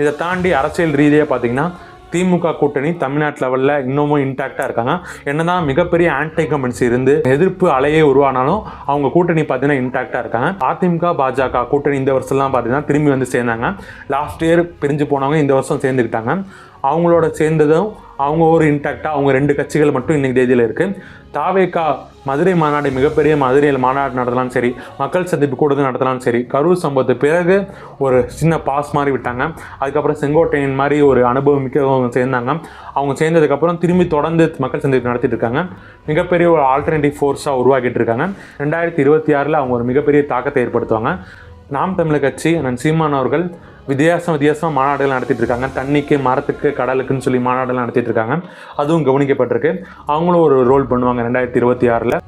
இதை தாண்டி அரசியல் ரீதியாக பார்த்தீங்கன்னா திமுக கூட்டணி தமிழ்நாட்டு லெவலில் இன்னமும் இன்டாக்டாக இருக்காங்க. என்னதான் மிகப்பெரிய ஆன்டி கமெண்ட்ஸ் இருந்து எதிர்ப்பு அலையே உருவானாலும் அவங்க கூட்டணி பார்த்தீங்கன்னா இன்டாக்டாக இருக்காங்க. அதிமுக பாஜக கூட்டணி இந்த வருஷம்லாம் பார்த்தீங்கன்னா திரும்பி வந்து சேர்ந்தாங்க. லாஸ்ட் இயர் பிரிஞ்சு போனவங்க இந்த வருஷம் சேர்ந்துக்கிட்டாங்க. அவங்களோட சேர்ந்ததும் அவங்க ஒரு இன்டாக்டாக அவங்க 2 கட்சிகள் மட்டும் இன்றைக்கி தேதியில் இருக்குது. தாவேகா மதுரை மாநாடு மிகப்பெரிய மதுரையில் மாநாடு நடத்தலாம்னு சரி, மக்கள் சந்திப்பு கூடுதல் நடத்தலாம்னு சரி, கரூர் சம்பவத்துக்கு பிறகு ஒரு சின்ன பாஸ் மாதிரி விட்டாங்க. அதுக்கப்புறம் செங்கோட்டையன் மாதிரி ஒரு அனுபவம் மிக்க சேர்ந்தாங்க. அவங்க சேர்ந்ததுக்கப்புறம் திரும்பி தொடர்ந்து மக்கள் சந்திப்பு நடத்திட்டு இருக்காங்க. மிகப்பெரிய ஒரு ஆல்டர்னேட்டிவ் ஃபோர்ஸாக உருவாக்கிட்டு இருக்காங்க. 2026 அவங்க ஒரு மிகப்பெரிய தாக்கத்தை ஏற்படுத்துவாங்க. நாம் தமிழர் கட்சி சீமான் அவர்கள் வித்தியாசமாக மாநாடுகள் நடத்திட்டு இருக்காங்க. தண்ணிக்கு, மரத்துக்கு, கடலுக்குன்னு சொல்லி மாநாடுகள் நடத்திட்டு இருக்காங்க. அதுவும் கவனிக்கப்பட்டிருக்கு. அவங்களும் ஒரு ரோல் பண்ணுவாங்க 2026.